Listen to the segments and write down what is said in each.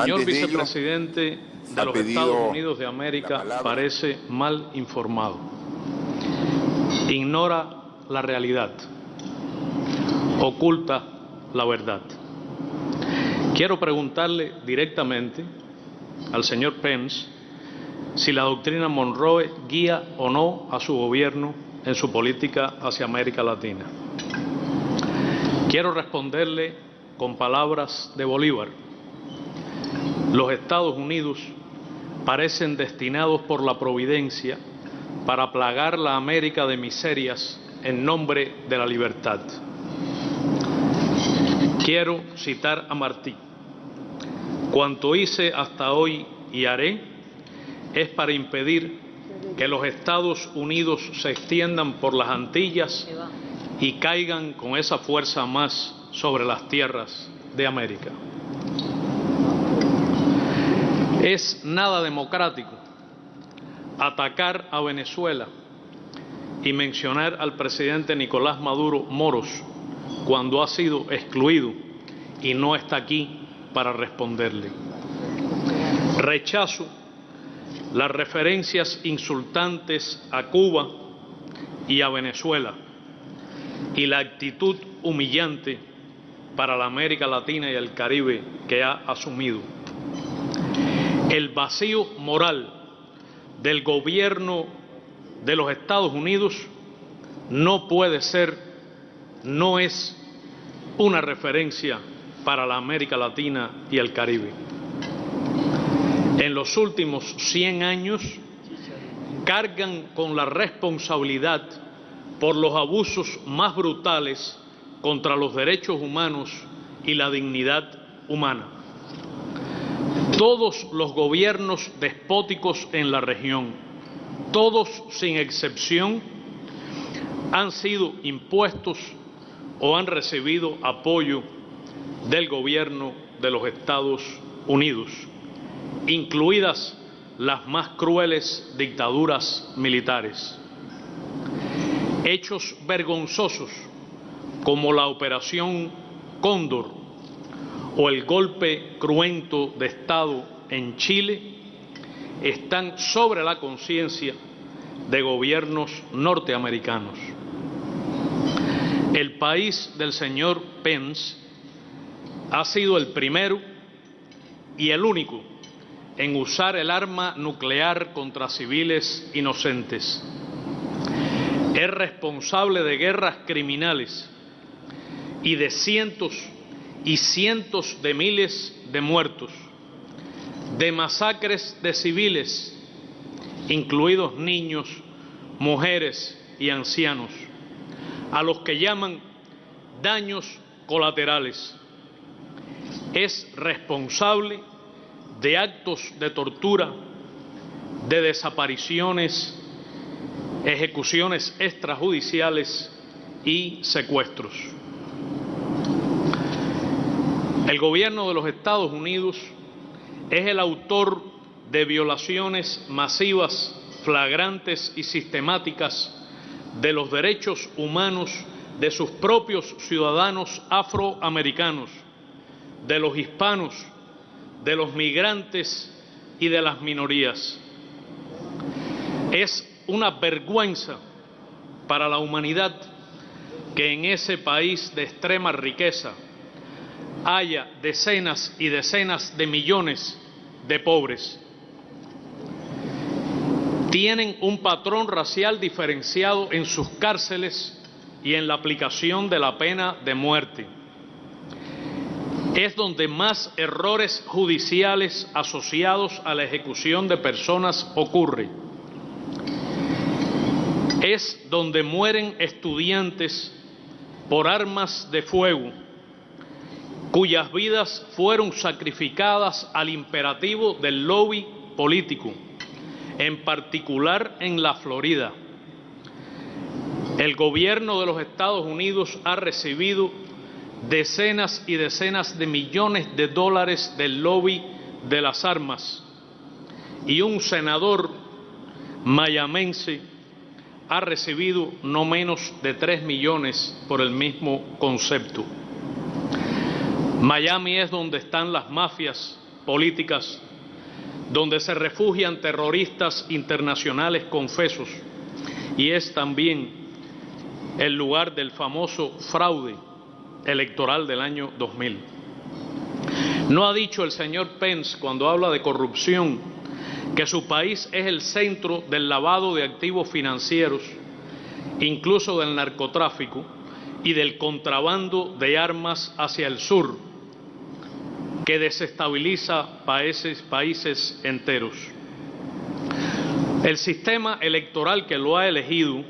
Señor vicepresidente de los Estados Unidos de América parece mal informado. Ignora la realidad. Oculta la verdad. Quiero preguntarle directamente al señor Pence si la doctrina Monroe guía o no a su gobierno en su política hacia América Latina. Quiero responderle con palabras de Bolívar. Los Estados Unidos parecen destinados por la providencia para plagar la América de miserias en nombre de la libertad. Quiero citar a Martí. Cuanto hice hasta hoy y haré es para impedir que los Estados Unidos se extiendan por las Antillas y caigan con esa fuerza más sobre las tierras de América. Es nada democrático atacar a Venezuela y mencionar al presidente Nicolás Maduro Moros cuando ha sido excluido y no está aquí para responderle. Rechazo las referencias insultantes a Cuba y a Venezuela y la actitud humillante para la América Latina y el Caribe que ha asumido. El vacío moral del gobierno de los Estados Unidos no puede ser, no es una referencia para la América Latina y el Caribe. En los últimos 100 años cargan con la responsabilidad por los abusos más brutales contra los derechos humanos y la dignidad humana. Todos los gobiernos despóticos en la región, todos sin excepción, han sido impuestos o han recibido apoyo del gobierno de los Estados Unidos, incluidas las más crueles dictaduras militares. Hechos vergonzosos como la Operación Cóndor o el golpe cruento de Estado en Chile están sobre la conciencia de gobiernos norteamericanos. El país del señor Pence ha sido el primero y el único en usar el arma nuclear contra civiles inocentes. Es responsable de guerras criminales y de cientos y cientos de miles de muertos, de masacres de civiles, incluidos niños, mujeres y ancianos, a los que llaman daños colaterales. Es responsable de actos de tortura, de desapariciones, ejecuciones extrajudiciales y secuestros. El gobierno de los Estados Unidos es el autor de violaciones masivas, flagrantes y sistemáticas de los derechos humanos de sus propios ciudadanos afroamericanos, de los hispanos, de los migrantes y de las minorías. Es una vergüenza para la humanidad que en ese país de extrema riqueza haya decenas y decenas de millones de pobres. Tienen un patrón racial diferenciado en sus cárceles y en la aplicación de la pena de muerte. Es donde más errores judiciales asociados a la ejecución de personas ocurren. Es donde mueren estudiantes por armas de fuego, cuyas vidas fueron sacrificadas al imperativo del lobby político, en particular en la Florida. El gobierno de los Estados Unidos ha recibido decenas y decenas de millones de dólares del lobby de las armas y un senador mayamense ha recibido no menos de 3 millones por el mismo concepto. Miami es donde están las mafias políticas donde se refugian terroristas internacionales confesos, y es también el lugar del famoso fraude electoral del año 2000. ¿No ha dicho el señor Pence, cuando habla de corrupción, que su país es el centro del lavado de activos financieros, incluso del narcotráfico y del contrabando de armas hacia el sur, que desestabiliza países enteros? El sistema electoral que lo ha elegido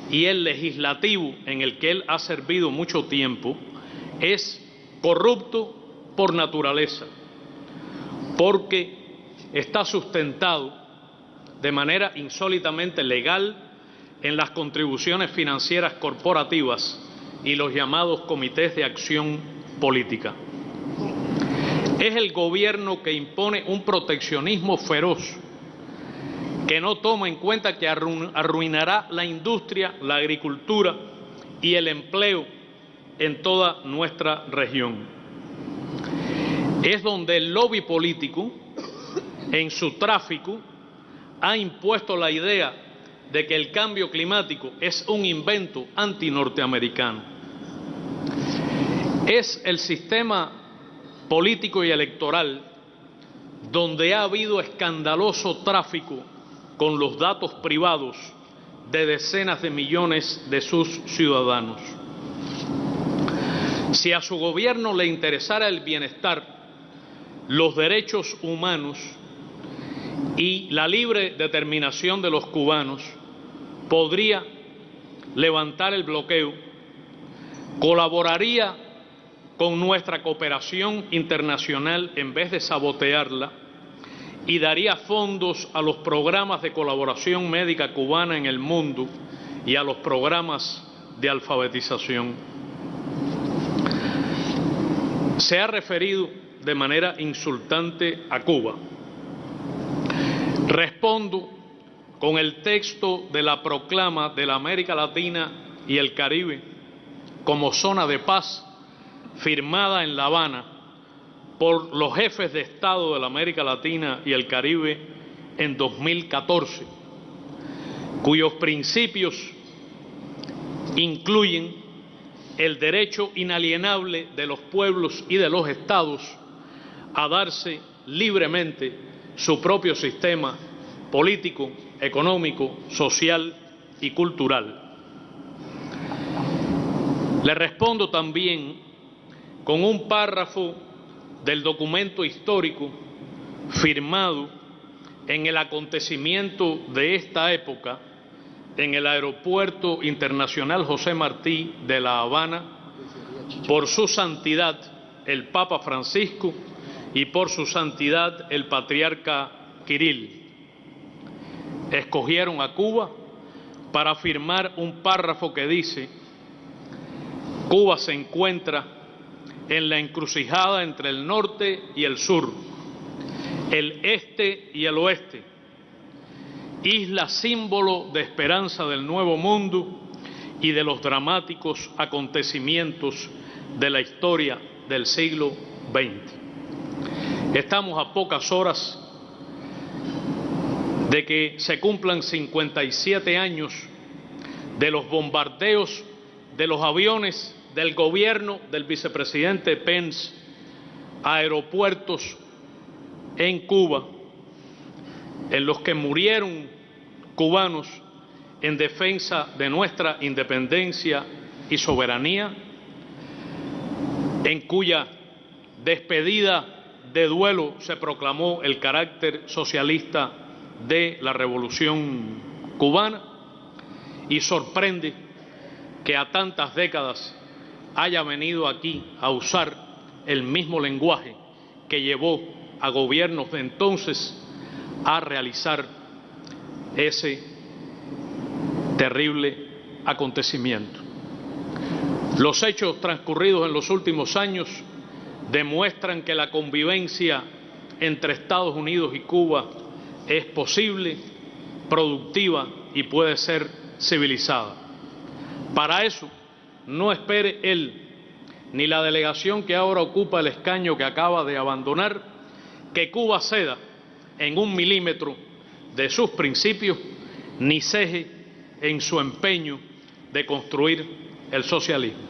y el legislativo en el que él ha servido mucho tiempo es corrupto por naturaleza, porque está sustentado de manera insólitamente legal en las contribuciones financieras corporativas y los llamados comités de acción política. Es el gobierno que impone un proteccionismo feroz que no toma en cuenta que arruinará la industria, la agricultura y el empleo en toda nuestra región. Es donde el lobby político, en su tráfico, ha impuesto la idea de que el cambio climático es un invento antinorteamericano. Es el sistema político y electoral donde ha habido escandaloso tráfico con los datos privados de decenas de millones de sus ciudadanos. Si a su gobierno le interesara el bienestar, los derechos humanos y la libre determinación de los cubanos, podría levantar el bloqueo, colaboraría con nuestra cooperación internacional en vez de sabotearla y daría fondos a los programas de colaboración médica cubana en el mundo y a los programas de alfabetización. Se ha referido de manera insultante a Cuba. Respondo con el texto de la proclama de la América Latina y el Caribe como zona de paz, firmada en La Habana por los jefes de Estado de la América Latina y el Caribe en 2014, cuyos principios incluyen el derecho inalienable de los pueblos y de los estados a darse libremente su propio sistema político, económico, social y cultural. Le respondo también con un párrafo del documento histórico firmado en el acontecimiento de esta época en el Aeropuerto Internacional José Martí de La Habana por su santidad el Papa Francisco y por su santidad el Patriarca Kirill. Escogieron a Cuba para firmar un párrafo que dice: Cuba se encuentra en la encrucijada entre el norte y el sur, el este y el oeste, isla símbolo de esperanza del nuevo mundo y de los dramáticos acontecimientos de la historia del siglo XX. Estamos a pocas horas de que se cumplan 57 años de los bombardeos de los aviones del gobierno del vicepresidente Pence a aeropuertos en Cuba, en los que murieron cubanos en defensa de nuestra independencia y soberanía, en cuya despedida de duelo se proclamó el carácter socialista de la Revolución Cubana, y sorprende que a tantas décadas haya venido aquí a usar el mismo lenguaje que llevó a gobiernos de entonces a realizar ese terrible acontecimiento. Los hechos transcurridos en los últimos años demuestran que la convivencia entre Estados Unidos y Cuba es posible, productiva y puede ser civilizada. Para eso, no espere él ni la delegación que ahora ocupa el escaño que acaba de abandonar que Cuba ceda en 1 milímetro de sus principios ni ceje en su empeño de construir el socialismo.